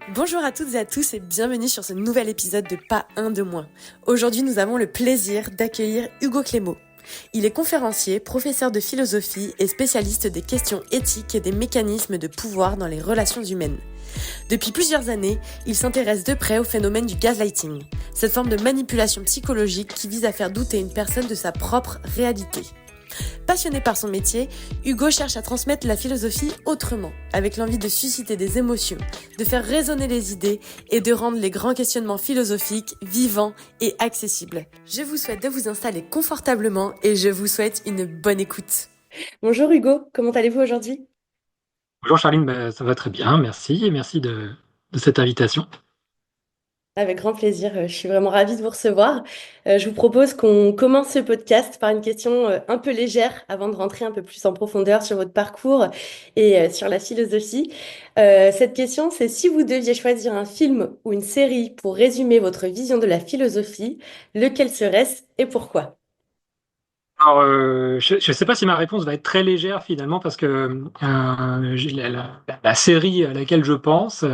Bonjour à toutes et à tous et bienvenue sur ce nouvel épisode de Pas un de moins. Aujourd'hui, nous avons le plaisir d'accueillir Hugo Clément. Il est conférencier, professeur de philosophie et spécialiste des questions éthiques et des mécanismes de pouvoir dans les relations humaines. Depuis plusieurs années, il s'intéresse de près au phénomène du gaslighting, cette forme de manipulation psychologique qui vise à faire douter une personne de sa propre réalité. Passionné par son métier, Hugo cherche à transmettre la philosophie autrement, avec l'envie de susciter des émotions, de faire résonner les idées et de rendre les grands questionnements philosophiques vivants et accessibles. Je vous souhaite de vous installer confortablement et je vous souhaite une bonne écoute. Bonjour Hugo, comment allez-vous aujourd'hui ? Bonjour Charline, ça va très bien, merci et merci de cette invitation. Avec grand plaisir, je suis vraiment ravie de vous recevoir. Je vous propose qu'on commence ce podcast par une question un peu légère avant de rentrer un peu plus en profondeur sur votre parcours et sur la philosophie. Cette question, c'est si vous deviez choisir un film ou une série pour résumer votre vision de la philosophie, lequel serait-ce et pourquoi? Alors, je ne sais pas si ma réponse va être très légère finalement parce que la série à laquelle je pense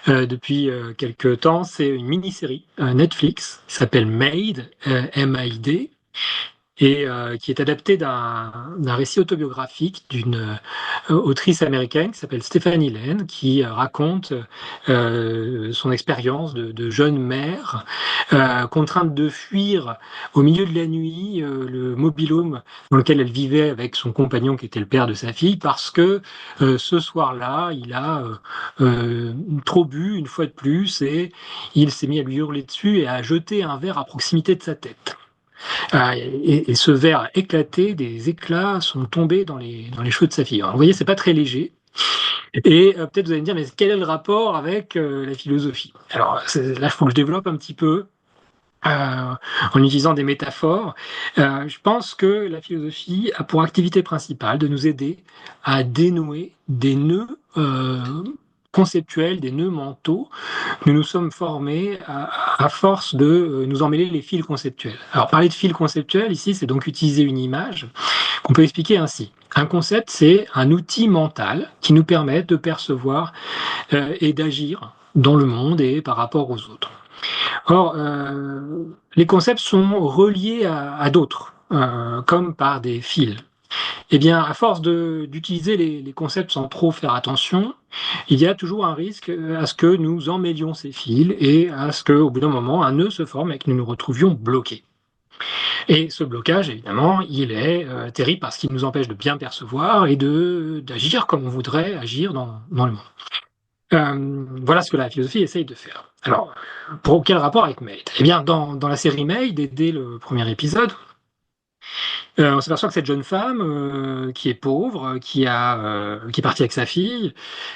depuis quelques temps, c'est une mini-série Netflix qui s'appelle Made, M-A-I-D, et qui est adapté d'un récit autobiographique d'une autrice américaine qui s'appelle Stephanie Lane, qui raconte son expérience de jeune mère contrainte de fuir au milieu de la nuit le mobil-home dans lequel elle vivait avec son compagnon qui était le père de sa fille, parce que ce soir-là, il a trop bu une fois de plus et il s'est mis à lui hurler dessus et à jeter un verre à proximité de sa tête. Et ce verre a éclaté, des éclats sont tombés dans les cheveux de sa fille. Alors, vous voyez, c'est pas très léger. Et peut-être vous allez me dire, mais quel est le rapport avec la philosophie? Alors là, il faut que je développe un petit peu en utilisant des métaphores. Je pense que la philosophie a pour activité principale de nous aider à dénouer des nœuds conceptuels, des nœuds mentaux. Nous nous sommes formés à force de nous emmêler les fils conceptuels. Alors, parler de fils conceptuels ici, c'est donc utiliser une image qu'on peut expliquer ainsi. Un concept, c'est un outil mental qui nous permet de percevoir et d'agir dans le monde et par rapport aux autres. Or, les concepts sont reliés à d'autres, comme par des fils. Eh bien, à force d'utiliser les concepts sans trop faire attention, il y a toujours un risque à ce que nous emmêlions ces fils et à ce qu'au bout d'un moment, un nœud se forme et que nous nous retrouvions bloqués. Et ce blocage, évidemment, il est terrible parce qu'il nous empêche de bien percevoir et d'agir comme on voudrait agir dans le monde. Voilà ce que la philosophie essaye de faire. Alors, pour quel rapport avec Maid? Eh bien, dans la série Maid, et dès le premier épisode, on s'aperçoit que cette jeune femme qui est pauvre, qui est partie avec sa fille,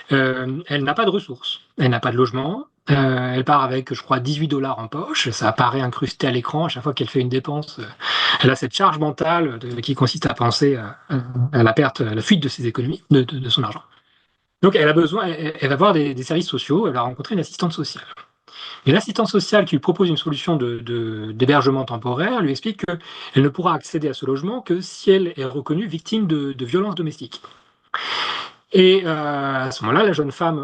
elle n'a pas de ressources, elle n'a pas de logement. Elle part avec, je crois, 18 dollars en poche. Ça apparaît incrusté à l'écran à chaque fois qu'elle fait une dépense. Elle a cette charge mentale qui consiste à penser à la perte, à la fuite de ses économies, de son argent. Donc, elle a besoin, elle va voir des services sociaux. Elle va rencontrer une assistante sociale. Et l'assistante sociale qui lui propose une solution d'hébergement temporaire lui explique qu'elle ne pourra accéder à ce logement que si elle est reconnue victime de violences domestiques. Et à ce moment-là, la jeune femme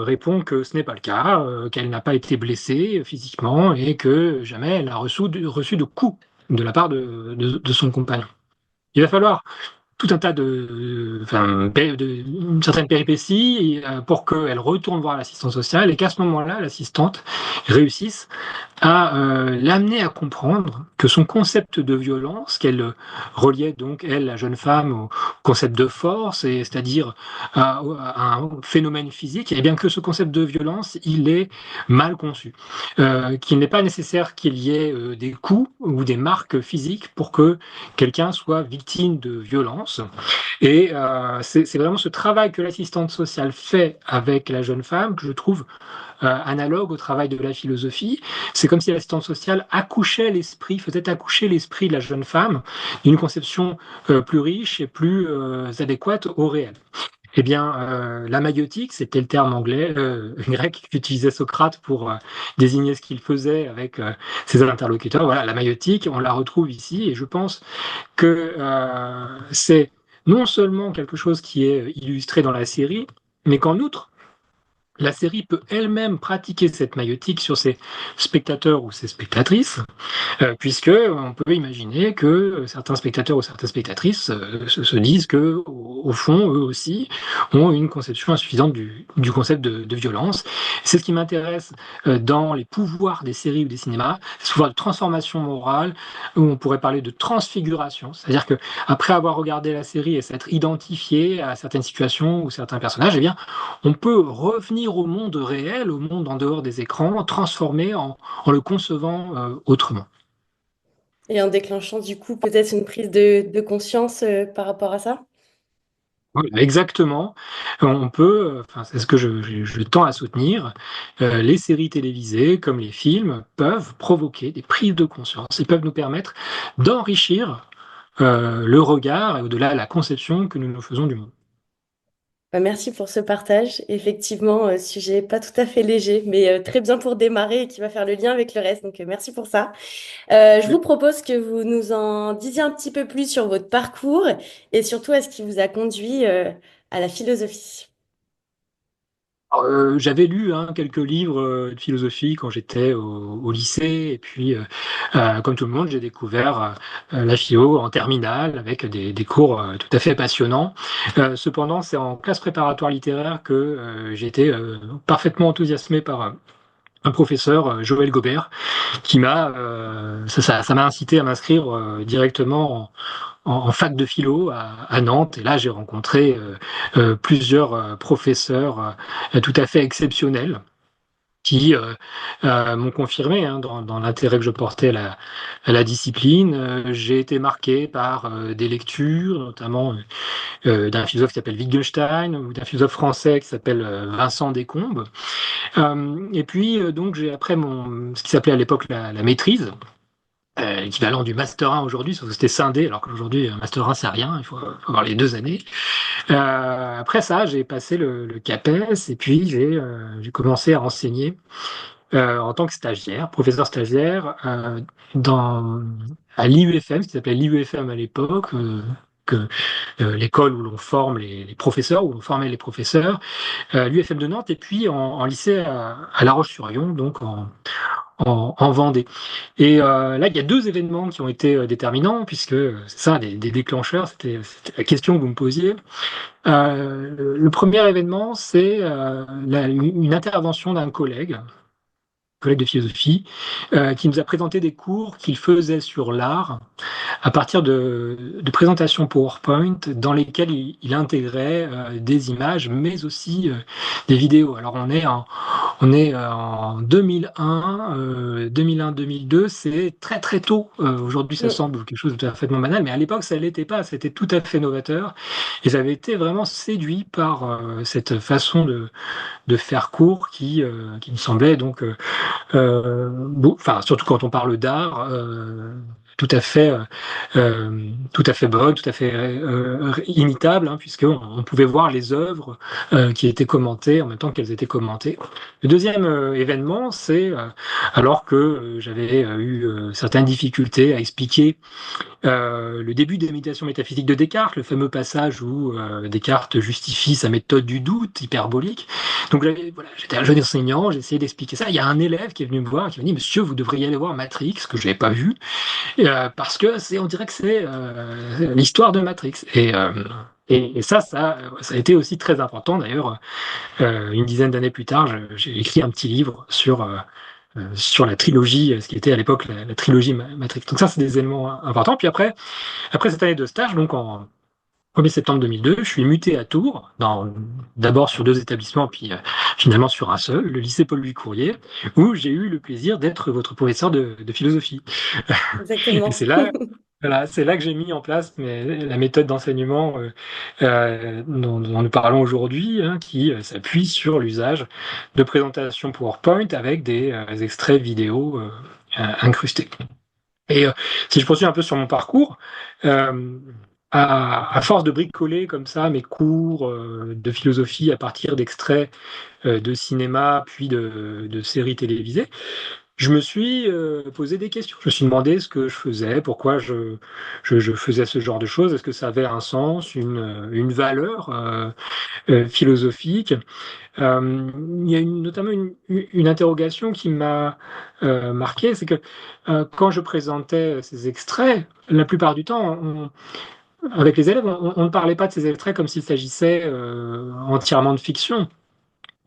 répond que ce n'est pas le cas, qu'elle n'a pas été blessée physiquement et que jamais elle n'a reçu de coups de la part de son compagnon. Il va falloir tout un tas une certaine péripétie pour qu'elle retourne voir l'assistante sociale et qu'à ce moment-là, l'assistante réussisse à l'amener à comprendre que son concept de violence, qu'elle reliait donc, elle, la jeune femme, au concept de force, c'est-à-dire à un phénomène physique, et bien que ce concept de violence, il est mal conçu. Qu'il n'est pas nécessaire qu'il y ait des coups ou des marques physiques pour que quelqu'un soit victime de violence. Et c'est vraiment ce travail que l'assistante sociale fait avec la jeune femme que je trouve analogue au travail de la philosophie. C'est comme si l'assistante sociale accouchait l'esprit, faisait accoucher l'esprit de la jeune femme d'une conception plus riche et plus adéquate au réel. Eh bien, la maïotique, c'était le terme anglais, grec qu'utilisait Socrate pour désigner ce qu'il faisait avec ses interlocuteurs. Voilà, la maïotique, on la retrouve ici, et je pense que c'est non seulement quelque chose qui est illustré dans la série, mais qu'en outre, la série peut elle-même pratiquer cette maïeutique sur ses spectateurs ou ses spectatrices, puisque on peut imaginer que certains spectateurs ou certaines spectatrices se disent que, au fond, eux aussi ont une conception insuffisante du concept de violence. C'est ce qui m'intéresse dans les pouvoirs des séries ou des cinémas, ce pouvoir de transformation morale, où on pourrait parler de transfiguration, c'est-à-dire que après avoir regardé la série et s'être identifié à certaines situations ou certains personnages, eh bien, on peut revenir au monde réel, au monde en dehors des écrans, transformé en le concevant autrement. Et en déclenchant du coup peut-être une prise de conscience par rapport à ça? Oui, exactement. On peut, enfin, c'est ce que je tends à soutenir, les séries télévisées comme les films peuvent provoquer des prises de conscience et peuvent nous permettre d'enrichir le regard et au-delà la conception que nous nous faisons du monde. Bah, merci pour ce partage. Effectivement, sujet pas tout à fait léger, mais très bien pour démarrer et qui va faire le lien avec le reste. Donc, merci pour ça. Je vous propose que vous nous en disiez un petit peu plus sur votre parcours et surtout à ce qui vous a conduit à la philosophie. J'avais lu quelques livres de philosophie quand j'étais au lycée, et puis, comme tout le monde, j'ai découvert la philo en terminale avec des cours tout à fait passionnants. Cependant, c'est en classe préparatoire littéraire que j'ai été parfaitement enthousiasmé par un professeur, Joël Gobert, qui ça m'a incité à m'inscrire directement en fac de philo à Nantes. Et là, j'ai rencontré plusieurs professeurs tout à fait exceptionnels qui m'ont confirmé dans l'intérêt que je portais à la discipline. J'ai été marqué par des lectures, notamment d'un philosophe qui s'appelle Wittgenstein ou d'un philosophe français qui s'appelle Vincent Descombes. Et puis, donc, j'ai après ce qui s'appelait à l'époque la maîtrise, l'équivalent du Master 1 aujourd'hui, sauf que c'était scindé, alors qu'aujourd'hui, un Master 1, c'est rien, faut avoir les 2 années. Après ça, j'ai passé le CAPES et puis j'ai commencé à enseigner en tant que stagiaire, professeur stagiaire, à l'IUFM, ce qui s'appelait l'IUFM à l'époque, l'école où l'on forme les professeurs, où l'on formait les professeurs, l'UFM de Nantes, et puis en lycée à La Roche-sur-Yon, donc en Vendée. Et là, il y a deux événements qui ont été déterminants, puisque c'est ça, des déclencheurs, c'était la question que vous me posiez. Le premier événement, c'est une intervention d'un collègue de philosophie, qui nous a présenté des cours qu'il faisait sur l'art à partir de présentations PowerPoint dans lesquelles il intégrait des images, mais aussi des vidéos. Alors on est en 2001, 2001-2002, c'est très très tôt. Aujourd'hui, ça Mm. semble quelque chose de parfaitement banal, mais à l'époque, ça ne l'était pas. C'était tout à fait novateur. Et j'avais été vraiment séduit par cette façon de faire cours qui me semblait donc enfin, surtout quand on parle d'art, tout à fait bonne, tout à fait imitable, puisqu'on on pouvait voir les œuvres qui étaient commentées en même temps qu'elles étaient commentées. Le deuxième événement, c'est alors que j'avais eu certaines difficultés à expliquer le début des méditations métaphysiques de Descartes, le fameux passage où Descartes justifie sa méthode du doute hyperbolique. Donc voilà, j'étais un jeune enseignant, j'ai essayé d'expliquer ça. Il y a un élève qui est venu me voir, qui m'a dit, Monsieur, vous devriez aller voir Matrix, que je n'avais pas vu, parce que on dirait que c'est l'histoire de Matrix. Et ça a été aussi très important. D'ailleurs, une dizaine d'années plus tard, j'ai écrit un petit livre sur la trilogie, ce qui était à l'époque la trilogie Matrix. Donc ça, c'est des éléments importants. Puis après cette année de stage, donc en 1er septembre 2002, je suis muté à Tours, d'abord sur deux établissements, puis finalement sur un seul, le lycée Paul Louis Courier, où j'ai eu le plaisir d'être votre professeur de philosophie. Et Exactement. c'est là, voilà, c'est là que j'ai mis en place la méthode d'enseignement dont nous parlons aujourd'hui, qui s'appuie sur l'usage de présentations PowerPoint avec des extraits vidéo incrustés. Et si je poursuis un peu sur mon parcours, euh, à force de bricoler comme ça mes cours de philosophie à partir d'extraits de cinéma puis de séries télévisées, Je me suis posé des questions. Je me suis demandé ce que je faisais, pourquoi je faisais ce genre de choses. Est-ce que ça avait un sens, une valeur philosophique? Il y a notamment une interrogation qui m'a marqué, c'est que quand je présentais ces extraits, la plupart du temps, avec les élèves, on ne parlait pas de ces extraits comme s'il s'agissait entièrement de fiction.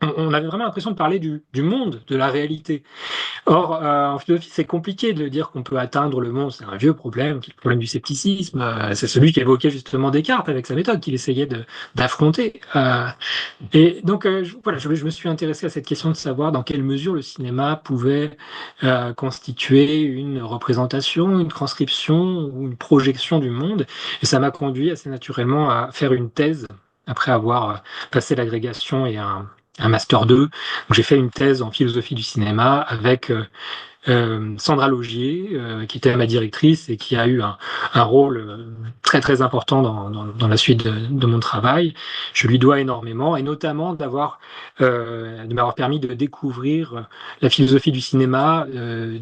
On avait vraiment l'impression de parler du monde, de la réalité. Or, en philosophie, c'est compliqué de dire qu'on peut atteindre le monde. C'est un vieux problème, qui est le problème du scepticisme. C'est celui qu'évoquait justement Descartes avec sa méthode, qu'il essayait d'affronter. Et donc, voilà, je me suis intéressé à cette question de savoir dans quelle mesure le cinéma pouvait constituer une représentation, une transcription ou une projection du monde. Et ça m'a conduit assez naturellement à faire une thèse après avoir passé l'agrégation et un master 2. Donc, j'ai fait une thèse en philosophie du cinéma avec Sandra Logier, qui était ma directrice et qui a eu un rôle très très important dans la suite de mon travail. Je lui dois énormément, et notamment de m'avoir permis de découvrir la philosophie du cinéma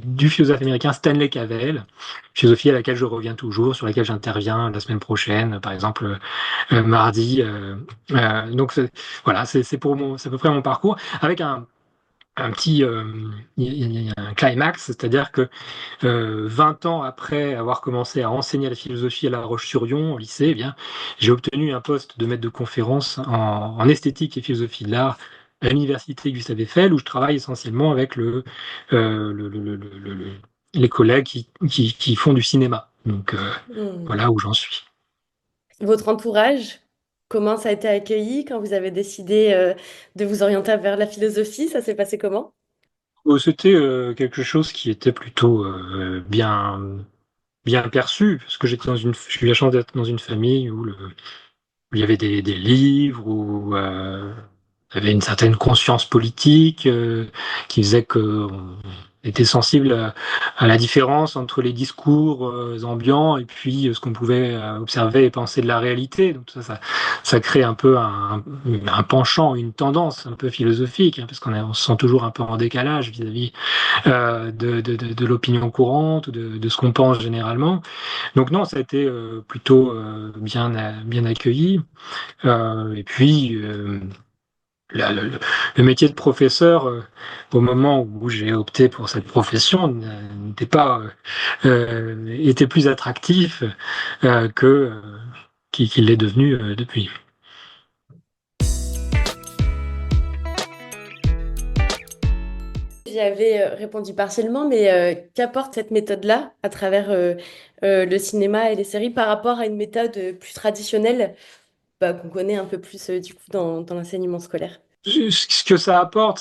du philosophe américain Stanley Cavell, philosophie à laquelle je reviens toujours, sur laquelle j'interviens la semaine prochaine, par exemple mardi. Donc voilà, c'est à peu près mon parcours, avec un petit il y a un climax, c'est-à-dire que 20 ans après avoir commencé à enseigner la philosophie à La Roche-sur-Yon au lycée, eh bien, j'ai obtenu un poste de maître de conférence en esthétique et philosophie de l'art à l'université Gustave Eiffel, où je travaille essentiellement avec les collègues qui font du cinéma. Donc Hmm. voilà où j'en suis. Votre entourage, comment ça a été accueilli quand vous avez décidé de vous orienter vers la philosophie? Ça s'est passé comment? C'était quelque chose qui était plutôt bien perçu, parce que j'ai eu la chance d'être dans une famille où il y avait des livres, où il y avait une certaine conscience politique qui faisait qu'on était sensible à la différence entre les discours ambiants et puis ce qu'on pouvait observer et penser de la réalité. Donc ça crée un peu un penchant, une tendance un peu philosophique, hein, parce on se sent toujours un peu en décalage vis-à-vis de l'opinion courante, de ce qu'on pense généralement. Donc non, ça a été plutôt bien accueilli. Et puis, le métier de professeur, au moment où j'ai opté pour cette profession, n'était pas était plus attractif qu'il l'est devenu depuis. J'y avais répondu partiellement, mais qu'apporte cette méthode-là à travers le cinéma et les séries par rapport à une méthode plus traditionnelle bah, qu'on connaît un peu plus du coup dans l'enseignement scolaire? Ce que ça apporte,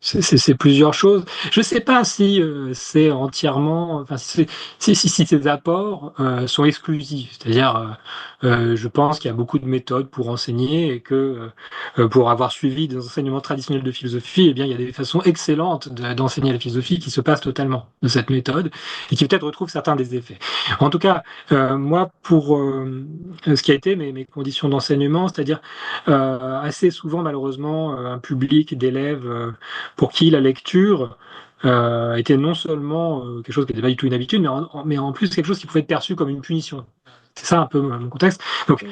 c'est plusieurs choses. Je ne sais pas si c'est entièrement, enfin, si ces apports sont exclusifs. C'est-à-dire, je pense qu'il y a beaucoup de méthodes pour enseigner et que pour avoir suivi des enseignements traditionnels de philosophie, eh bien, il y a des façons excellentes d'enseigner la philosophie qui se passent totalement de cette méthode et qui peut-être retrouvent certains des effets. En tout cas, moi, pour ce qui a été mes conditions d'enseignement, c'est-à-dire assez souvent, malheureusement, un public d'élèves pour qui la lecture était non seulement quelque chose qui n'était pas du tout une habitude, mais en plus quelque chose qui pouvait être perçu comme une punition. C'est ça un peu mon contexte. Donc, Mm.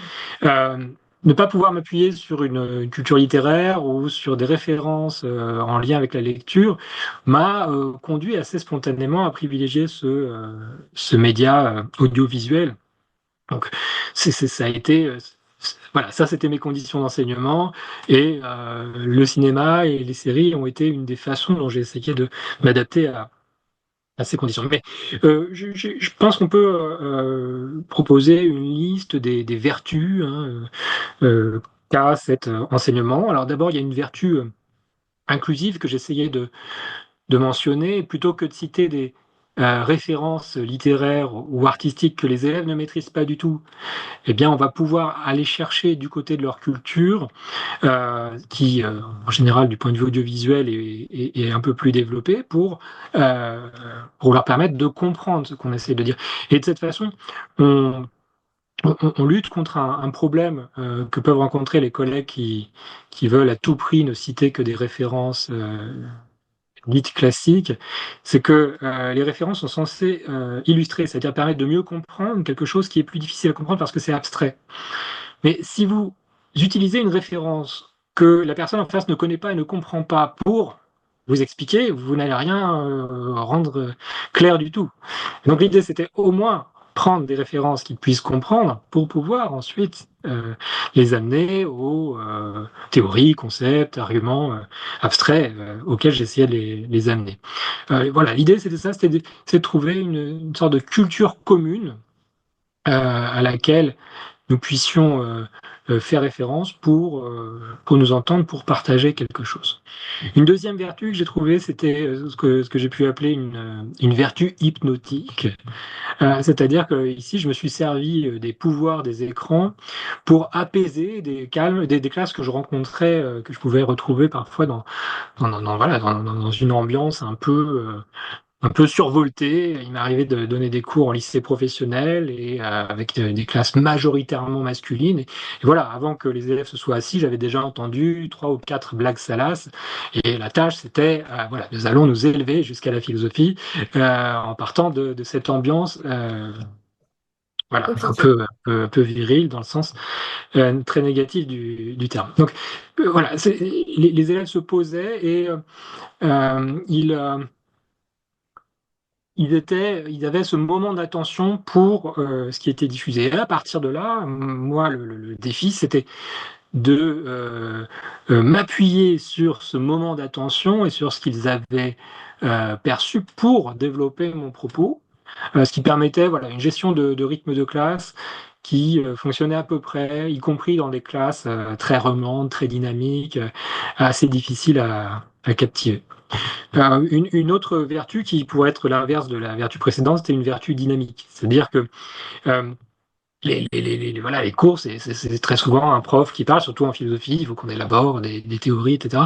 euh, ne pas pouvoir m'appuyer sur une culture littéraire ou sur des références en lien avec la lecture m'a conduit assez spontanément à privilégier ce média audiovisuel. Donc, ça a été, voilà, ça c'était mes conditions d'enseignement et le cinéma et les séries ont été une des façons dont j'ai essayé de m'adapter à ces conditions. Mais je pense qu'on peut proposer une liste des vertus hein, qu'a cet enseignement. Alors d'abord, il y a une vertu inclusive que j'essayais de mentionner, plutôt que de citer des références littéraires ou artistiques que les élèves ne maîtrisent pas du tout, eh bien, on va pouvoir aller chercher du côté de leur culture, qui, en général, du point de vue audiovisuel, est un peu plus développée, pour leur permettre de comprendre ce qu'on essaie de dire. Et de cette façon, on, on lutte contre un problème que peuvent rencontrer les collègues qui veulent à tout prix ne citer que des références dites classiques, c'est que les références sont censées illustrer, c'est-à-dire permettre de mieux comprendre quelque chose qui est plus difficile à comprendre parce que c'est abstrait. Mais si vous utilisez une référence que la personne en face ne connaît pas et ne comprend pas pour vous expliquer, vous n'allez rien rendre clair du tout. Donc l'idée, c'était au moins prendre des références qu'ils puissent comprendre pour pouvoir ensuite les amener aux théories, concepts, arguments abstraits auxquels j'essayais de les amener. Voilà, l'idée, c'était ça, c'est de trouver une sorte de culture commune à laquelle nous puissions faire référence pour nous entendre, pour partager quelque chose. Une deuxième vertu que j'ai trouvée, c'était ce que j'ai pu appeler une vertu hypnotique. C'est-à-dire que ici, je me suis servi des pouvoirs des écrans pour apaiser des classes que je rencontrais, que je pouvais retrouver parfois voilà, dans une ambiance un peu survolté. Il m'arrivait de donner des cours en lycée professionnel et avec des classes majoritairement masculines. Et voilà, avant que les élèves se soient assis, j'avais déjà entendu 3 ou 4 blagues salaces. Et la tâche, c'était, voilà, nous allons nous élever jusqu'à la philosophie en partant de cette ambiance. Voilà, Compliqué. un peu viril dans le sens très négatif du terme. Donc voilà, les élèves se posaient et ils avaient ce moment d'attention pour ce qui était diffusé. Et à partir de là, moi, le défi, c'était de m'appuyer sur ce moment d'attention et sur ce qu'ils avaient perçu pour développer mon propos, ce qui permettait voilà, une gestion de rythme de classe qui fonctionnait à peu près, y compris dans des classes très remontes, très dynamiques, assez difficiles à captiver. Une autre vertu qui pourrait être l'inverse de la vertu précédente, c'était une vertu dynamique. C'est-à-dire que euh, voilà, les cours, c'est très souvent un prof qui parle, surtout en philosophie, il faut qu'on élabore des théories, etc.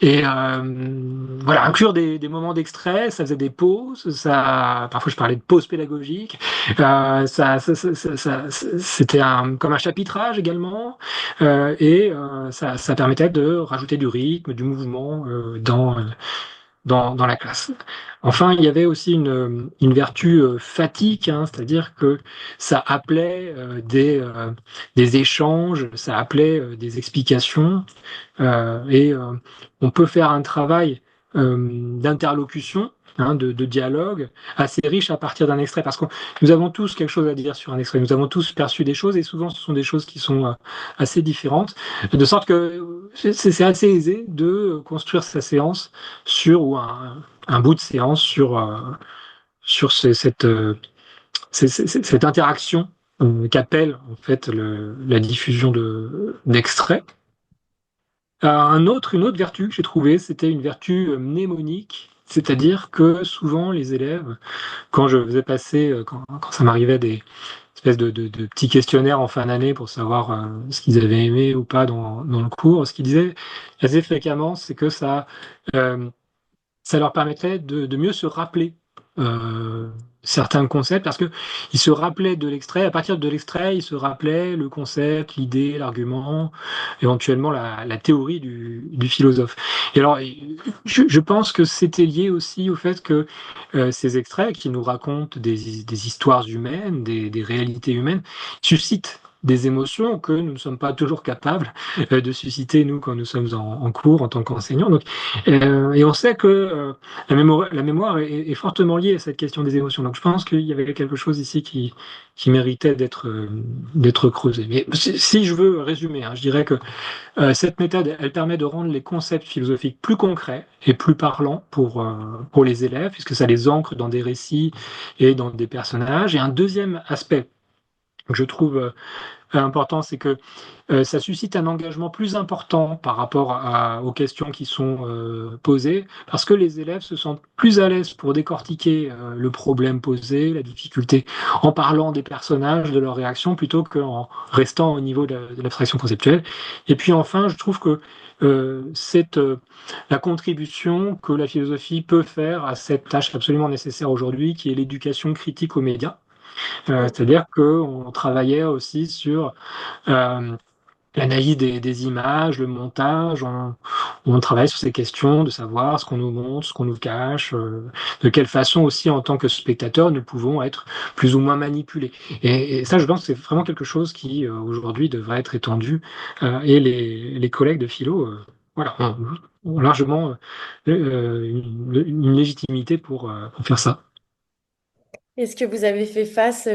Et voilà, inclure des moments d'extrait, ça faisait des pauses, parfois je parlais de pauses pédagogiques, c'était comme un chapitrage également, ça permettait de rajouter du rythme, du mouvement dans la classe. Enfin, il y avait aussi une vertu fatigue, hein, c'est-à-dire que ça appelait des échanges, ça appelait des explications, et on peut faire un travail d'interlocution, hein, de dialogue assez riche à partir d'un extrait, parce que nous avons tous quelque chose à dire sur un extrait, nous avons tous perçu des choses, et souvent ce sont des choses qui sont assez différentes, de sorte que c'est assez aisé de construire sa séance ou un bout de séance sur cette interaction qu'appelle en fait la diffusion d'extraits. Une autre vertu que j'ai trouvée, c'était une vertu mnémonique, c'est-à-dire que souvent les élèves, quand je faisais passer, quand ça m'arrivait des espèces de petits questionnaires en fin d'année pour savoir ce qu'ils avaient aimé ou pas dans le cours, ce qu'ils disaient assez fréquemment, c'est que ça leur permettrait de mieux se rappeler euh, certains concepts parce que ils se rappelaient de l'extrait. À partir de l'extrait, ils se rappelaient le concept, l'idée, l'argument, éventuellement la théorie du philosophe. Et alors, je pense que c'était lié aussi au fait que ces extraits qui nous racontent des histoires humaines, des réalités humaines, suscitent des émotions que nous ne sommes pas toujours capables de susciter, nous, quand nous sommes en cours, en tant qu'enseignants. Donc, et on sait que la mémoire est fortement liée à cette question des émotions. Donc je pense qu'il y avait quelque chose ici qui méritait d'être creusé. Mais si je veux résumer, hein, je dirais que cette méthode, elle permet de rendre les concepts philosophiques plus concrets et plus parlants pour les élèves, puisque ça les ancre dans des récits et dans des personnages. Et un deuxième aspect que je trouve important, c'est que ça suscite un engagement plus important par rapport aux questions qui sont posées, parce que les élèves se sentent plus à l'aise pour décortiquer le problème posé, la difficulté, en parlant des personnages, de leurs réactions, plutôt qu'en restant au niveau de l'abstraction conceptuelle. Et puis enfin, je trouve que c'est la contribution que la philosophie peut faire à cette tâche absolument nécessaire aujourd'hui, qui est l'éducation critique aux médias. C'est-à-dire qu'on travaillait aussi sur l'analyse des images, le montage, on travaille sur ces questions de savoir ce qu'on nous montre, ce qu'on nous cache, de quelle façon aussi en tant que spectateur nous pouvons être plus ou moins manipulés. Et ça, je pense que c'est vraiment quelque chose qui aujourd'hui devrait être étendu et les collègues de philo, voilà, ont largement une légitimité pour faire ça. Est-ce que vous avez fait face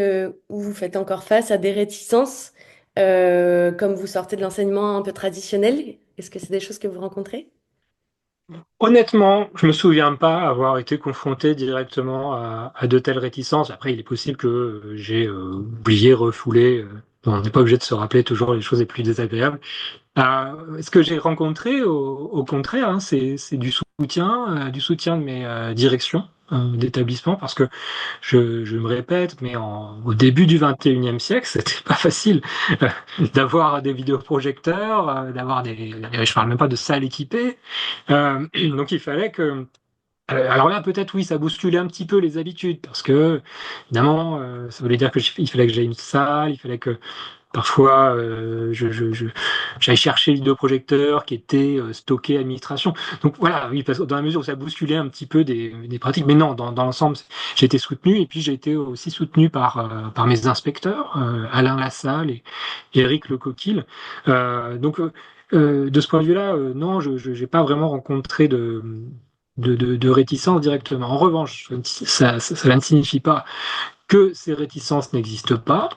ou vous faites encore face à des réticences comme vous sortez de l'enseignement un peu traditionnel? Est-ce que c'est des choses que vous rencontrez? Honnêtement, je me souviens pas avoir été confronté directement à de telles réticences. Après, il est possible que j'ai oublié, refoulé. On n'est pas obligé de se rappeler toujours les choses les plus désagréables. Ce que j'ai rencontré, au contraire, hein, c'est du soutien de mes directions d'établissement, parce que je me répète, mais au début du 21e siècle, c'était pas facile euh, d'avoir des vidéoprojecteurs, d'avoir je parle même pas de salles équipées. Donc il fallait que alors là, peut-être oui, ça bousculait un petit peu les habitudes, parce que évidemment, ça voulait dire il fallait que j'aie une salle, il fallait que parfois j'aille chercher le vidéoprojecteur qui était stocké à l'administration. Donc voilà, oui, parce que dans la mesure où ça bousculait un petit peu des pratiques, mais non, dans l'ensemble, j'ai été soutenu, et puis j'ai été aussi soutenu par mes inspecteurs, Alain Lassalle et Éric Lecoquille. De ce point de vue-là, non, je n'ai pas vraiment rencontré de réticence directement. En revanche, cela ne signifie pas que ces réticences n'existent pas.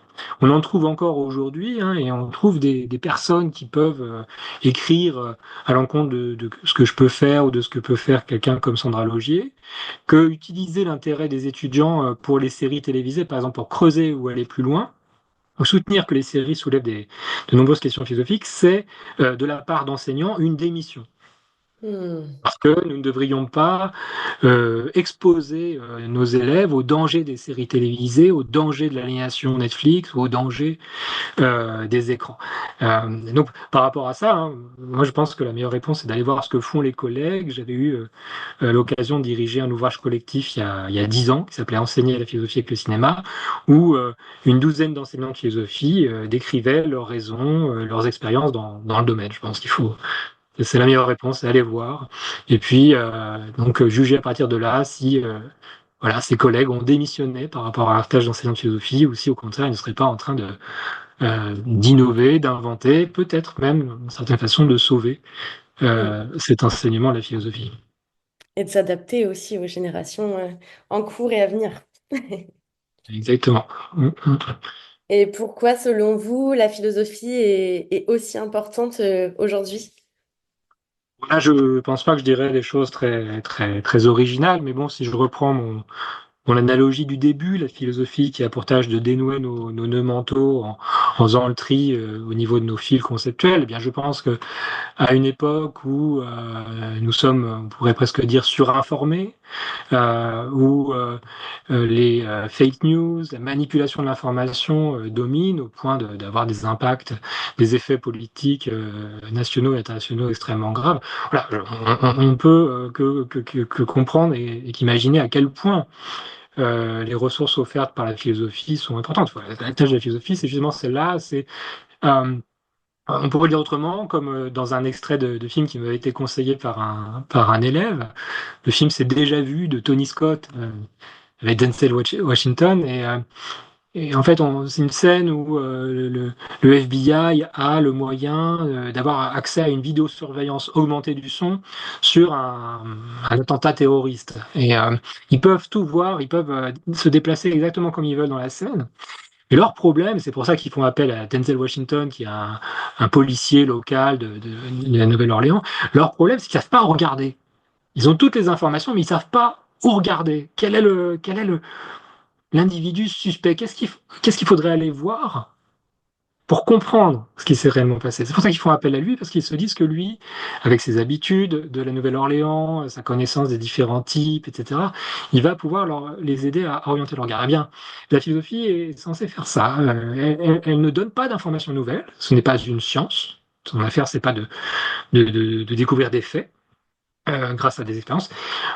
On en trouve encore aujourd'hui, hein, et on trouve des personnes qui peuvent écrire à l'encontre de ce que je peux faire ou de ce que peut faire quelqu'un comme Sandra Logier, que utiliser l'intérêt des étudiants pour les séries télévisées, par exemple pour creuser ou aller plus loin, ou soutenir que les séries soulèvent de nombreuses questions philosophiques, c'est de la part d'enseignants une démission. Hmm. Parce que nous ne devrions pas exposer nos élèves au danger des séries télévisées, au danger de l'aliénation Netflix, au danger des écrans. Donc, par rapport à ça, hein, moi je pense que la meilleure réponse, c'est d'aller voir ce que font les collègues. J'avais eu l'occasion de diriger un ouvrage collectif il y a 10 ans qui s'appelait Enseigner la philosophie avec le cinéma, où une douzaine d'enseignants de philosophie décrivaient leurs raisons, leurs expériences dans le domaine. Je pense qu'il faut c'est la meilleure réponse, c'est aller voir. Et puis, juger à partir de là si voilà, ses collègues ont démissionné par rapport à leur tâche d'enseignant de philosophie, ou si au contraire, ils ne seraient pas en train d'innover, d'inventer, peut-être même, d'une certaine façon, de sauver Hmm. cet enseignement de la philosophie. Et de s'adapter aussi aux générations en cours et à venir. Exactement. Mm, mm. Et pourquoi, selon vous, la philosophie est aussi importante aujourd'hui? Là, je pense pas que je dirais des choses très, très, très originales, mais bon, si je reprends mon analogie du début, la philosophie qui a pour tâche de dénouer nos nœuds mentaux en faisant le tri au niveau de nos fils conceptuels, eh bien, je pense que à une époque où nous sommes, on pourrait presque dire, surinformés, où les fake news, la manipulation de l'information dominent au point d'avoir des impacts, des effets politiques nationaux et internationaux extrêmement graves. Voilà, on peut que comprendre et qu'imaginer à quel point les ressources offertes par la philosophie sont importantes. Voilà, la tâche de la philosophie, c'est justement celle-là, c'est euh, on pourrait le dire autrement, comme dans un extrait de film qui m'avait été conseillé par un élève. Le film C'est déjà vu de Tony Scott avec Denzel Washington. Et en fait, c'est une scène où le FBI a le moyen d'avoir accès à une vidéosurveillance augmentée du son sur un attentat terroriste. Et ils peuvent tout voir, ils peuvent se déplacer exactement comme ils veulent dans la scène. Et leur problème, c'est pour ça qu'ils font appel à Denzel Washington, qui est un policier local de la Nouvelle-Orléans. Leur problème, c'est qu'ils ne savent pas regarder. Ils ont toutes les informations, mais ils ne savent pas où regarder. Quel est l'individu suspect? Qu'est-ce qu'il faudrait aller voir pour comprendre ce qui s'est réellement passé? C'est pour ça qu'ils font appel à lui, parce qu'ils se disent que lui, avec ses habitudes de la Nouvelle-Orléans, sa connaissance des différents types, etc., il va pouvoir les aider à orienter leur regard. Eh bien, la philosophie est censée faire ça. Elle ne donne pas d'informations nouvelles. Ce n'est pas une science. Son affaire, c'est pas de découvrir des faits grâce à des expériences.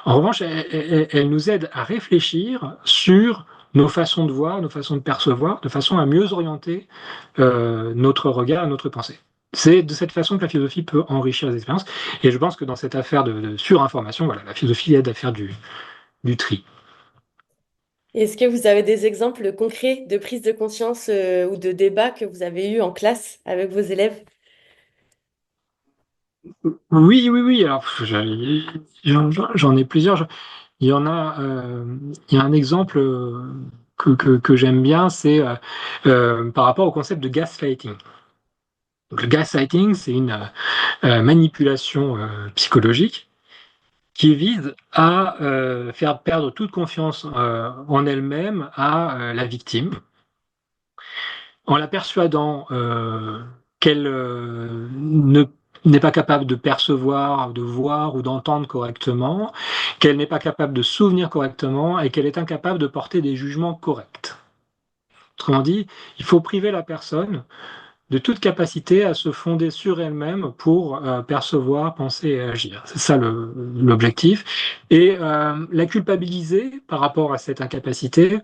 En revanche, elle nous aide à réfléchir sur nos façons de voir, nos façons de percevoir, de façon à mieux orienter notre regard, notre pensée. c'est de cette façon que la philosophie peut enrichir les expériences. Et je pense que dans cette affaire de surinformation, voilà, la philosophie aide à faire du tri. Est-ce que vous avez des exemples concrets de prise de conscience ou de débat que vous avez eu en classe avec vos élèves? Oui, oui, oui. Alors, j'en ai plusieurs. Il y en a, il y a un exemple que j'aime bien, c'est par rapport au concept de gaslighting. Donc, le gaslighting, c'est une manipulation psychologique qui vise à faire perdre toute confiance en elle-même à la victime, en la persuadant qu'elle ne n'est pas capable de percevoir, de voir ou d'entendre correctement, qu'elle n'est pas capable de se souvenir correctement et qu'elle est incapable de porter des jugements corrects. Autrement dit, il faut priver la personne de toute capacité à se fonder sur elle-même pour percevoir, penser et agir. C'est ça l'objectif. Et la culpabiliser par rapport à cette incapacité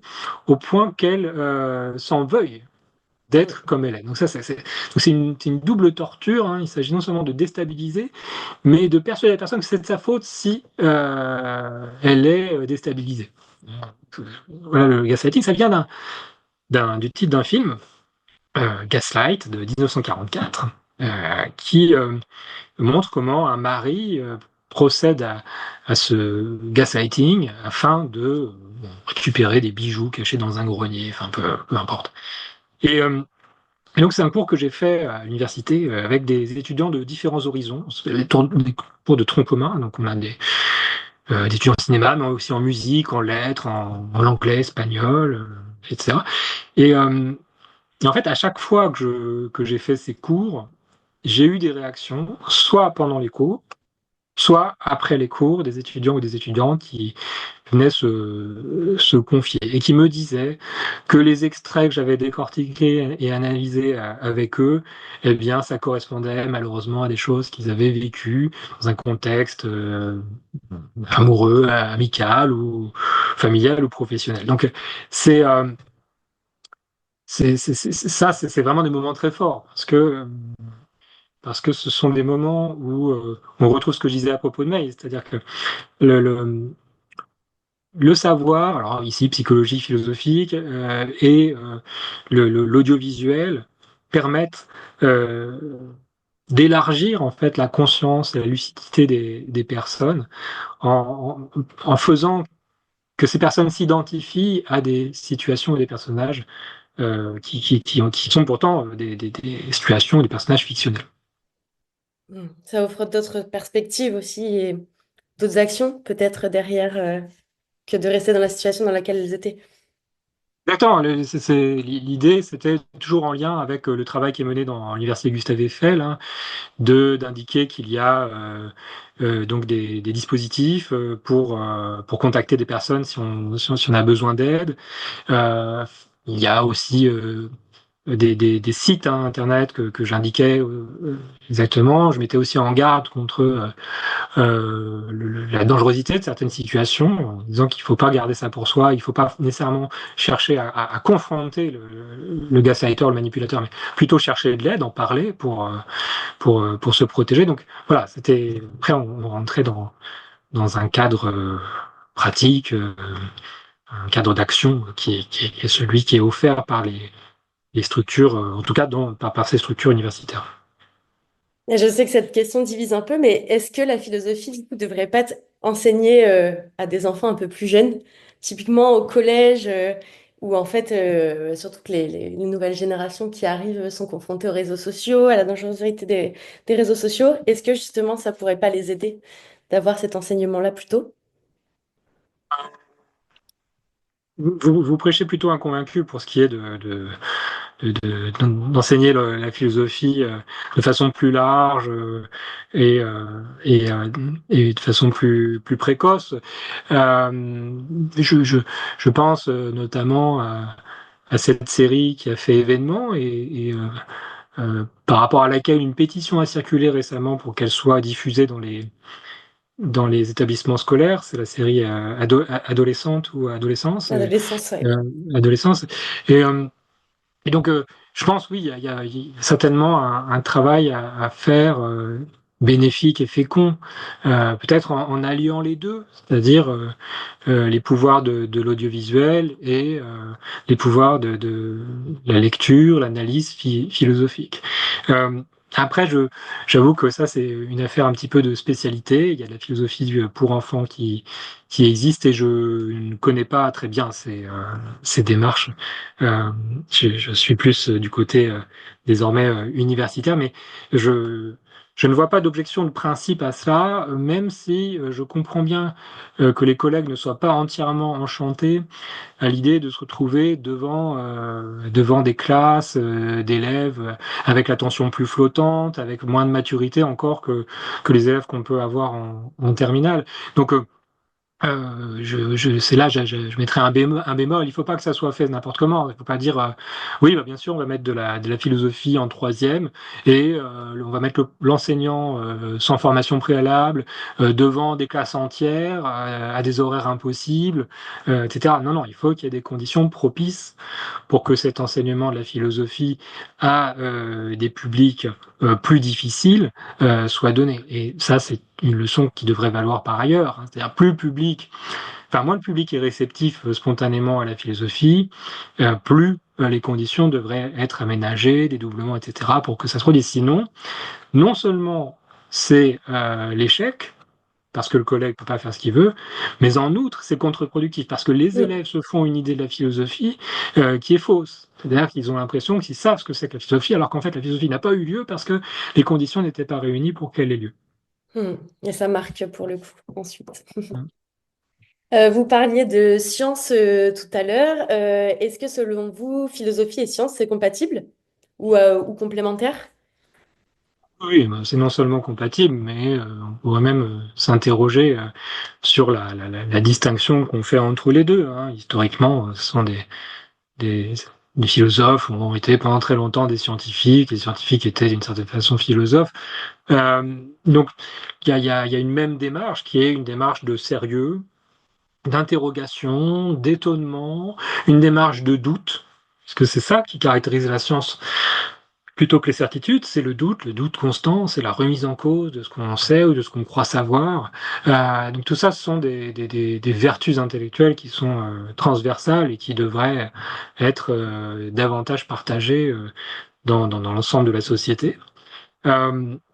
au point qu'elle s'en veuille d'être comme elle est. Donc ça, c'est une double torture, hein. Il s'agit non seulement de déstabiliser, mais de persuader la personne que c'est de sa faute si elle est déstabilisée. Voilà, le gaslighting, ça vient du titre d'un film, Gaslight, de 1944, qui montre comment un mari procède à ce gaslighting afin de récupérer des bijoux cachés dans un grenier, enfin peu importe. Et et donc, c'est un cours que j'ai fait à l'université avec des étudiants de différents horizons. C'est des cours de tronc commun. Donc, on a des étudiants en cinéma, mais aussi en musique, en lettres, en anglais, espagnol, etc. Et, et en fait, à chaque fois que j'ai fait ces cours, j'ai eu des réactions, soit pendant les cours, soit après les cours, des étudiants ou des étudiantes qui venaient se confier et qui me disaient que les extraits que j'avais décortiqués et analysés avec eux, eh bien, ça correspondait malheureusement à des choses qu'ils avaient vécues dans un contexte amoureux, amical ou familial ou professionnel. Donc, c'est c'est vraiment des moments très forts parce que ce sont des moments où on retrouve ce que je disais à propos de May, c'est-à-dire que le, le, le savoir, alors ici psychologie philosophique et l'audiovisuel permettent euh, d'élargir en fait la conscience et la lucidité des personnes en faisant que ces personnes s'identifient à des situations et des personnages qui sont pourtant des situations et des personnages fictionnels. Ça offre d'autres perspectives aussi et d'autres actions peut-être derrière que de rester dans la situation dans laquelle elles étaient. Exactement. L'idée, c'était toujours en lien avec le travail qui est mené dans l'université Gustave Eiffel, hein, d'indiquer qu'il y a donc des dispositifs pour contacter des personnes si on a besoin d'aide. Euh, il y a aussi des sites hein, internet que j'indiquais exactement. Je mettais aussi en garde contre la dangerosité de certaines situations, en disant qu'il ne faut pas garder ça pour soi, il ne faut pas nécessairement chercher à confronter le gaslighter, le manipulateur, mais plutôt chercher de l'aide, en parler pour se protéger. Donc voilà, après on rentrait dans un cadre pratique, un cadre d'action qui est celui qui est offert par les structures, en tout cas par ces structures universitaires. Et je sais que cette question divise un peu, mais est-ce que la philosophie, du coup, devrait pas être enseignée à des enfants un peu plus jeunes, typiquement au collège, où en fait, surtout que les nouvelles générations qui arrivent sont confrontées aux réseaux sociaux, à la dangerosité des réseaux sociaux. Est-ce que justement, ça pourrait pas les aider d'avoir cet enseignement-là plus tôt? Vous prêchez plutôt un convaincu pour ce qui est d'enseigner la philosophie de façon plus large et, euh, et, euh, et de façon plus précoce. Euh, je, je, je pense notamment à cette série qui a fait événement par rapport à laquelle une pétition a circulé récemment pour qu'elle soit diffusée dans les établissements scolaires. C'est la série Adolescente ou Adolescence. Adolescence, ouais. Euh, Adolescence. Et Et donc, je pense, oui, il y a certainement un travail à faire bénéfique et fécond, peut-être en alliant les deux, c'est-à-dire les pouvoirs de l'audiovisuel et les pouvoirs de la lecture, l'analyse philosophique. Euh, après, j'avoue que ça, c'est une affaire un petit peu de spécialité. Il y a de la philosophie pour enfants qui existe et je ne connais pas très bien ces démarches. Euh, je suis plus du côté désormais universitaire, mais je, je ne vois pas d'objection de principe à cela, même si je comprends bien que les collègues ne soient pas entièrement enchantés à l'idée de se retrouver devant des classes d'élèves avec l'attention plus flottante, avec moins de maturité encore que les élèves qu'on peut avoir en terminale. Donc, c'est là, je mettrais un bémol. Il faut pas que ça soit fait n'importe comment. Il faut pas dire, oui, bah, bien sûr, on va mettre de la philosophie en troisième et on va mettre l'enseignant sans formation préalable devant des classes entières à des horaires impossibles, etc. Non, non, il faut qu'il y ait des conditions propices pour que cet enseignement de la philosophie à des publics plus difficiles soit donné. Et ça, c'est une leçon qui devrait valoir par ailleurs, hein. C'est-à-dire moins le public est réceptif spontanément à la philosophie, plus les conditions devraient être aménagées, des doublements, etc., pour que ça se produise. Sinon, non seulement c'est l'échec, parce que le collègue peut pas faire ce qu'il veut, mais en outre, c'est contre-productif, parce que les Mm. élèves se font une idée de la philosophie qui est fausse. C'est-à-dire qu'ils ont l'impression qu'ils savent ce que c'est que la philosophie, alors qu'en fait, la philosophie n'a pas eu lieu parce que les conditions n'étaient pas réunies pour qu'elle ait lieu. Mm. Et ça marque pour le coup ensuite. Vous parliez de science tout à l'heure. Est-ce que selon vous, philosophie et science, c'est compatible ou complémentaire? Oui, ben, c'est non seulement compatible, mais on pourrait même s'interroger sur la distinction qu'on fait entre les deux, hein. Historiquement, ce sont des, des philosophes ont été pendant très longtemps des scientifiques, les scientifiques étaient d'une certaine façon philosophes. Donc, il y a une même démarche qui est une démarche de sérieux, d'interrogation, d'étonnement, une démarche de doute, parce que c'est ça qui caractérise la science. Plutôt que les certitudes, c'est le doute constant, c'est la remise en cause de ce qu'on sait ou de ce qu'on croit savoir. Donc tout ça, ce sont des vertus intellectuelles qui sont transversales et qui devraient être davantage partagées dans l'ensemble de la société.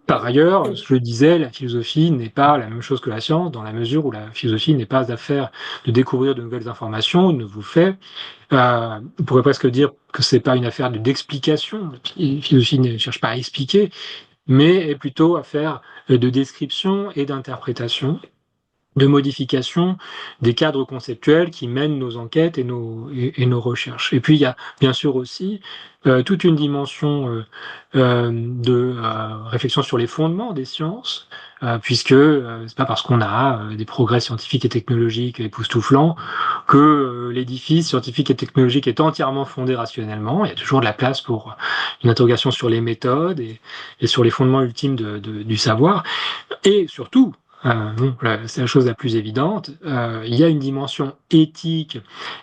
Par ailleurs, je le disais, la philosophie n'est pas la même chose que la science, dans la mesure où la philosophie n'est pas affaire de découvrir de nouvelles informations, ne vous fait. On pourrait presque dire que c'est pas une affaire d'explication. La philosophie ne cherche pas à expliquer, mais est plutôt affaire de description et d'interprétation, de modification des cadres conceptuels qui mènent nos enquêtes et nos recherches. Et puis il y a bien sûr aussi toute une dimension de réflexion sur les fondements des sciences, puisque c'est pas parce qu'on a des progrès scientifiques et technologiques époustouflants que l'édifice scientifique et technologique est entièrement fondé rationnellement. Il y a toujours de la place pour une interrogation sur les méthodes et sur les fondements ultimes du savoir. Et surtout, c'est la chose la plus évidente, il y a une dimension éthique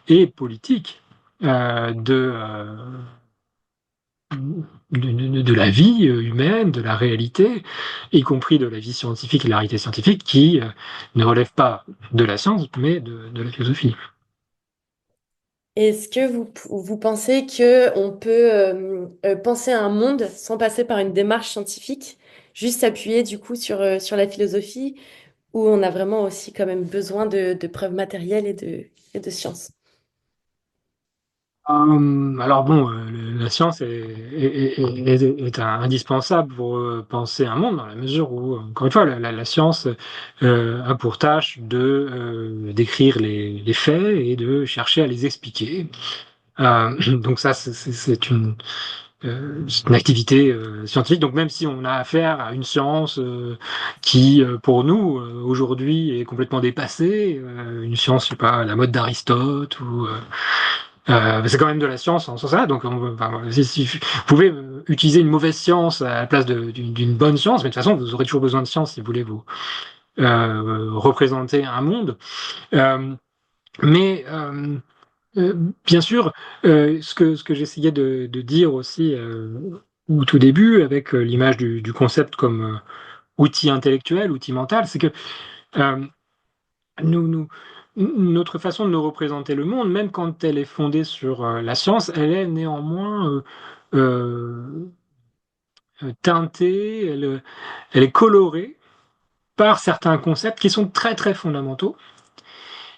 et politique de la vie humaine, de la réalité, y compris de la vie scientifique et de la réalité scientifique, qui ne relève pas de la science, mais de la philosophie. Est-ce que vous pensez que on peut penser à un monde sans passer par une démarche scientifique, juste s'appuyer du coup sur la philosophie, où on a vraiment aussi quand même besoin de preuves matérielles et de science? Alors bon, la science est indispensable pour penser un monde, dans la mesure où, encore une fois, la science a pour tâche de décrire les faits et de chercher à les expliquer. Donc ça, c'est une activité scientifique. Donc même si on a affaire à une science qui, pour nous, aujourd'hui, est complètement dépassée, une science, je sais pas, à la mode d'Aristote ou c'est quand même de la science en ce sens-là. Donc, enfin, voilà, si vous pouvez utiliser une mauvaise science à la place d'une bonne science, mais de toute façon, vous aurez toujours besoin de science si vous voulez vous représenter un monde. Euh, mais Euh, bien sûr, ce que j'essayais de dire aussi au tout début avec l'image du concept comme outil intellectuel, outil mental, c'est que euh, nous, nous, notre façon de nous représenter le monde, même quand elle est fondée sur la science, elle est néanmoins euh, teintée, elle est colorée par certains concepts qui sont très très fondamentaux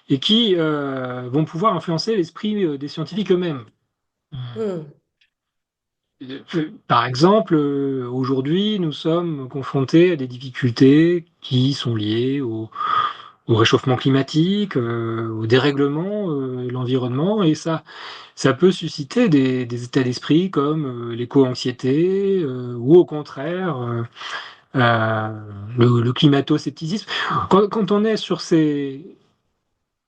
et qui vont pouvoir influencer l'esprit des scientifiques eux-mêmes. Hmm. Par exemple, aujourd'hui, nous sommes confrontés à des difficultés qui sont liées au réchauffement climatique, au dérèglement de l'environnement, et ça peut susciter des états d'esprit comme l'éco-anxiété, ou au contraire euh, le climato-scepticisme. Quand on est sur ces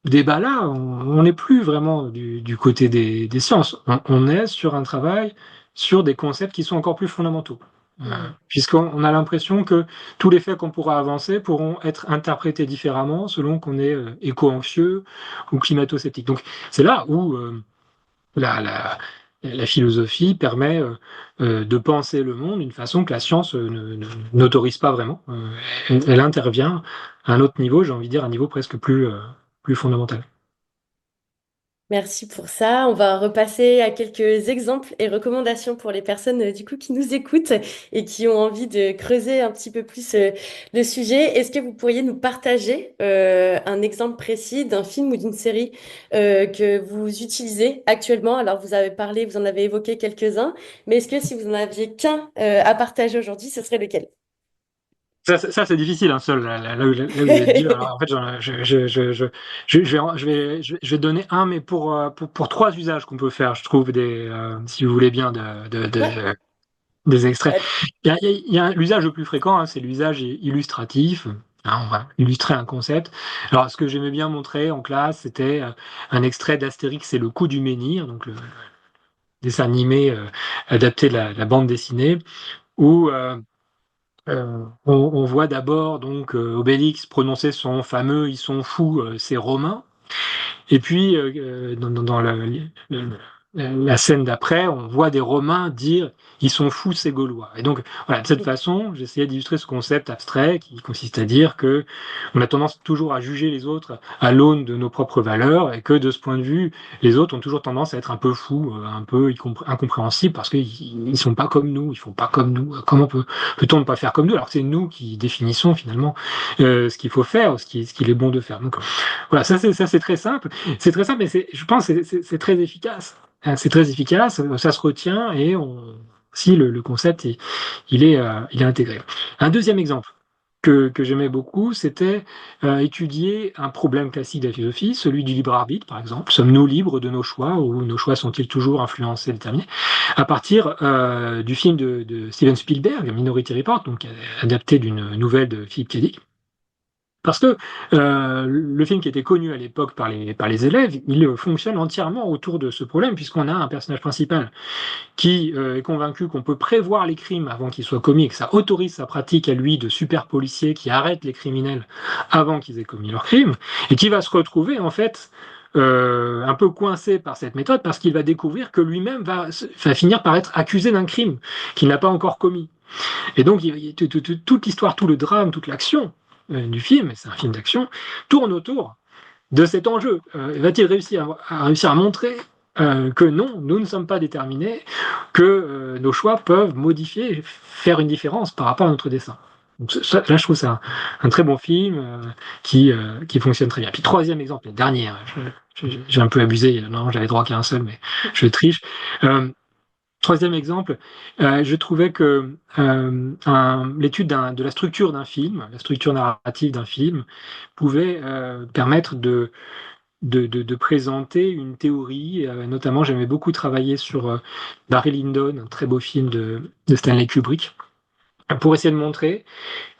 débats-là, on n'est plus vraiment du côté des sciences. On est sur un travail sur des concepts qui sont encore plus fondamentaux. Hmm. Puisqu'on a l'impression que tous les faits qu'on pourra avancer pourront être interprétés différemment selon qu'on est éco-anxieux ou climato-sceptique. Donc c'est là où la, la, la philosophie permet de penser le monde d'une façon que la science n'autorise pas vraiment. Elle intervient à un autre niveau, j'ai envie de dire un niveau presque plus fondamental. Merci pour ça. On va repasser à quelques exemples et recommandations pour les personnes du coup qui nous écoutent et qui ont envie de creuser un petit peu plus le sujet. Est-ce que vous pourriez nous partager un exemple précis d'un film ou d'une série que vous utilisez actuellement? Alors vous avez parlé, vous en avez évoqué quelques-uns, mais est-ce que si vous en aviez qu'un à partager aujourd'hui, ce serait lequel? Ça, c'est difficile, hein, seul, là où vous êtes dur. Alors, en fait, je vais donner un, mais pour trois usages qu'on peut faire, je trouve, si vous voulez bien, Ouais. des extraits. Euh, L'usage le plus fréquent, hein, c'est l'usage illustratif. Hein, on va illustrer un concept. Alors, ce que j'aimais bien montrer en classe, c'était un extrait d'Astérix et le coup du menhir, donc le dessin animé adapté de la bande dessinée, où on voit d'abord donc Obélix prononcer son fameux «Ils sont fous, ces Romains». Et puis, dans la scène d'après, on voit des Romains dire ils sont fous ces Gaulois. Et donc, voilà, de cette façon, j'essayais d'illustrer ce concept abstrait qui consiste à dire que on a tendance toujours à juger les autres à l'aune de nos propres valeurs et que de ce point de vue, les autres ont toujours tendance à être un peu fous, un peu incompréhensibles parce qu'ils sont pas comme nous, ils font pas comme nous. Comment peut-on ne pas faire comme nous alors que c'est nous qui définissons finalement ce qu'il faut faire, ce qu'il est bon de faire. Donc, voilà, ça c'est très simple. C'est très simple, mais je pense que c'est très efficace. C'est très efficace, ça se retient et si le concept il est intégré. Un deuxième exemple que j'aimais beaucoup, c'était étudier un problème classique de la philosophie, celui du libre arbitre, par exemple. Sommes-nous libres de nos choix ou nos choix sont-ils toujours influencés, déterminés? À partir du film de Steven Spielberg, Minority Report, donc adapté d'une nouvelle de Philip K. Dick. Parce que le film qui était connu à l'époque par les élèves, il fonctionne entièrement autour de ce problème, puisqu'on a un personnage principal qui est convaincu qu'on peut prévoir les crimes avant qu'ils soient commis, et que ça autorise sa pratique à lui de super policier qui arrête les criminels avant qu'ils aient commis leurs crimes, et qui va se retrouver en fait un peu coincé par cette méthode, parce qu'il va découvrir que lui-même va finir par être accusé d'un crime qu'il n'a pas encore commis. Et donc, toute l'histoire, tout le drame, toute l'action du film, et c'est un film d'action, tourne autour de cet enjeu. Va-t-il réussir à montrer que non, nous ne sommes pas déterminés, que nos choix peuvent modifier, faire une différence par rapport à notre dessin. Donc, là, je trouve ça un très bon film qui fonctionne très bien. Puis troisième exemple, le dernier, j'ai un peu abusé, non, j'avais droit qu'à un seul, mais je triche. Euh, Troisième exemple, je trouvais que l'étude de la structure d'un film, la structure narrative d'un film, pouvait permettre de présenter une théorie. Notamment, j'aimais beaucoup travailler sur Barry Lyndon, un très beau film de Stanley Kubrick, pour essayer de montrer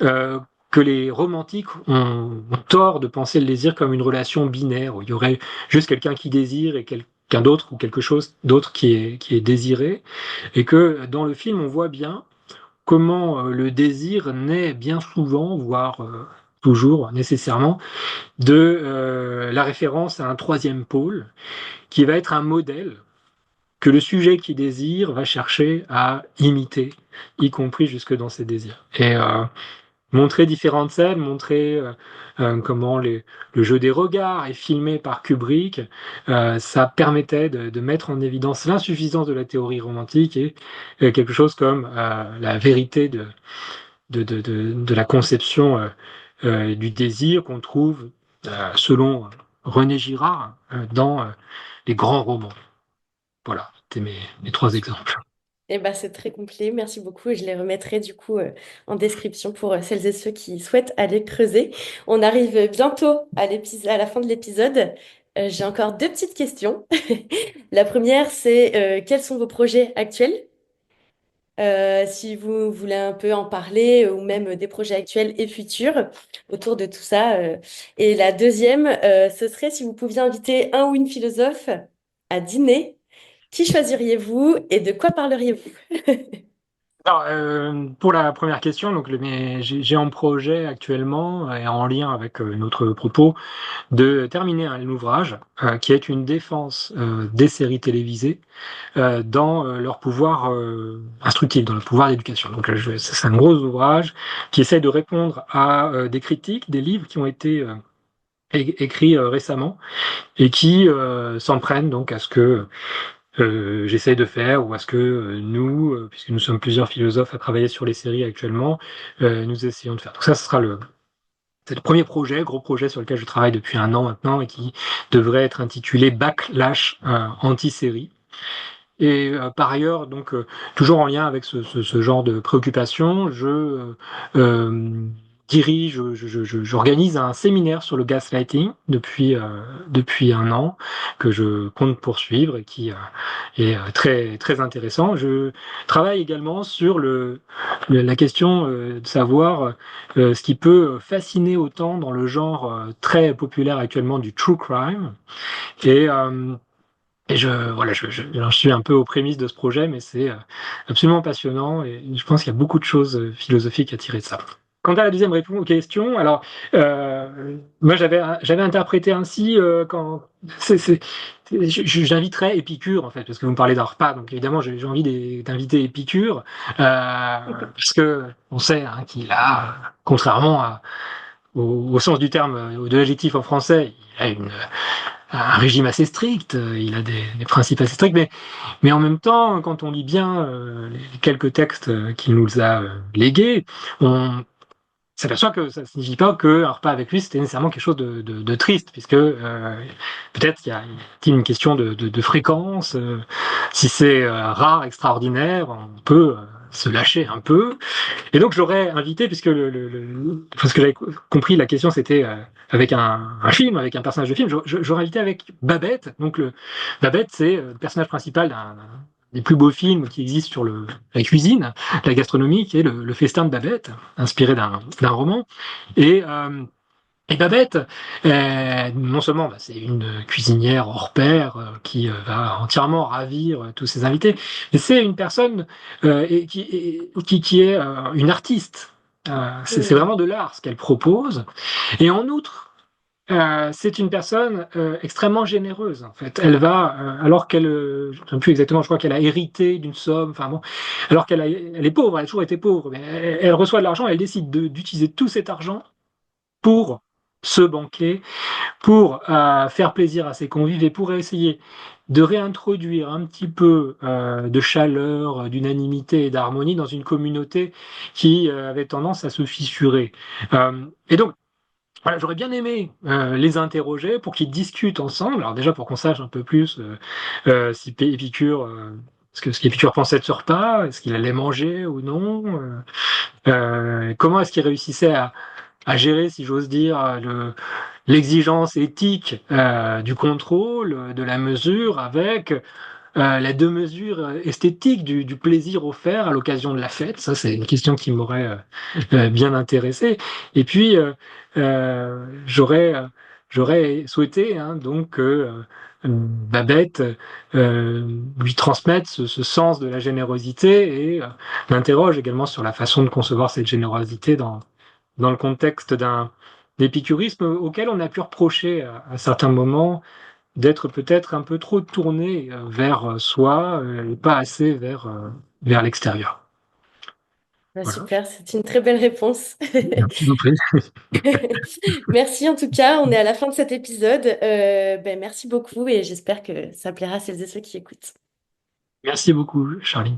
euh, que les romantiques ont tort de penser le désir comme une relation binaire, où il y aurait juste quelqu'un qui désire et quelqu'un d'autre ou quelque chose d'autre qui est désiré, et que dans le film, on voit bien comment le désir naît bien souvent, voire toujours nécessairement de la référence à un troisième pôle qui va être un modèle que le sujet qui désire va chercher à imiter, y compris jusque dans ses désirs. Et montrer différentes scènes, montrer comment le jeu des regards est filmé par Kubrick, ça permettait de mettre en évidence l'insuffisance de la théorie romantique et quelque chose comme la vérité de la conception du désir qu'on trouve, selon René Girard, dans les grands romans. Voilà, c'était mes trois exemples. Eh ben, c'est très complet, merci beaucoup et je les remettrai du coup en description pour celles et ceux qui souhaitent aller creuser. On arrive bientôt à la fin de l'épisode. J'ai encore deux petites questions. La première, c'est quels sont vos projets actuels? Si vous voulez un peu en parler ou même des projets actuels et futurs autour de tout ça. Et la deuxième, ce serait si vous pouviez inviter un ou une philosophe à dîner, qui choisiriez-vous et de quoi parleriez-vous? Alors, pour la première question, donc j'ai en projet actuellement, et en lien avec notre propos, de terminer un ouvrage qui est une défense des séries télévisées dans leur pouvoir instructif, dans le pouvoir d'éducation. Donc c'est un gros ouvrage qui essaie de répondre à des critiques, des livres qui ont été écrits récemment et qui s'en prennent donc à ce que j'essaye de faire, ou à ce que nous, puisque nous sommes plusieurs philosophes à travailler sur les séries actuellement, nous essayons de faire. Donc ça, c'est le premier projet, gros projet sur lequel je travaille depuis un an maintenant et qui devrait être intitulé Backlash anti-série. Et par ailleurs, donc toujours en lien avec ce genre de préoccupation, j'organise un séminaire sur le gaslighting depuis un an que je compte poursuivre et qui est très très intéressant. Je travaille également sur la question de savoir ce qui peut fasciner autant dans le genre très populaire actuellement du true crime. Et voilà, j'en suis un peu aux prémices de ce projet, mais c'est absolument passionnant et je pense qu'il y a beaucoup de choses philosophiques à tirer de ça. Quant à la deuxième question, alors moi j'avais interprété ainsi quand j'inviterais Épicure en fait, parce que vous me parlez d'un repas, donc évidemment j'ai envie d'inviter Épicure parce que on sait hein, qu'il a, contrairement au sens du terme de l'adjectif en français, il a un régime assez strict, il a des principes assez stricts, mais en même temps, quand on lit bien les quelques textes qu'il nous a légués, on s'aperçoit que ça ne signifie pas qu'un repas avec lui, c'était nécessairement quelque chose de triste, puisque peut-être il y a une question de fréquence, si c'est rare, extraordinaire, on peut se lâcher un peu. Et donc, je l'aurais invité, puisque parce que j'avais compris, la question c'était avec un film, avec un personnage de film, j'aurais invité avec Babette. Donc, Babette, c'est le personnage principal d'un des plus beaux films qui existent sur la cuisine, la gastronomie, qui est le Festin de Babette, inspiré d'un roman. Et, euh, et Babette, non seulement c'est une cuisinière hors pair qui va entièrement ravir tous ses invités, mais c'est une personne qui est une artiste. C'est vraiment de l'art ce qu'elle propose. Et en outre, c'est une personne extrêmement généreuse en fait. Elle va, alors qu'elle, je ne sais plus exactement, je crois qu'elle a hérité d'une somme, enfin bon, alors elle est pauvre, elle a toujours été pauvre, mais elle reçoit de l'argent, elle décide d'utiliser tout cet argent pour ce banquet, pour faire plaisir à ses convives et pour essayer de réintroduire un petit peu de chaleur, d'unanimité et d'harmonie dans une communauté qui avait tendance à se fissurer. Et donc, voilà, j'aurais bien aimé les interroger pour qu'ils discutent ensemble. Alors déjà pour qu'on sache un peu plus si Épicure, ce qu'Épicure pensait de ce repas, est-ce qu'il allait manger ou non, comment est-ce qu'il réussissait à gérer, si j'ose dire, l'exigence éthique du contrôle, de la mesure, avec la deux-mesure esthétique du plaisir offert à l'occasion de la fête. Ça, c'est une question qui m'aurait bien intéressé. Et puis, j'aurais souhaité hein, donc que Babette lui transmette ce sens de la générosité et m'interroge également sur la façon de concevoir cette générosité dans le contexte l'épicurisme auquel on a pu reprocher à certains moments d'être peut-être un peu trop tourné vers soi et pas assez vers l'extérieur. Bah, Voilà. super, c'est une très belle réponse. Je vous en prie. Merci en tout cas, on est à la fin de cet épisode. Ben, merci beaucoup et j'espère que ça plaira à celles et ceux qui écoutent. Merci beaucoup, Charlie.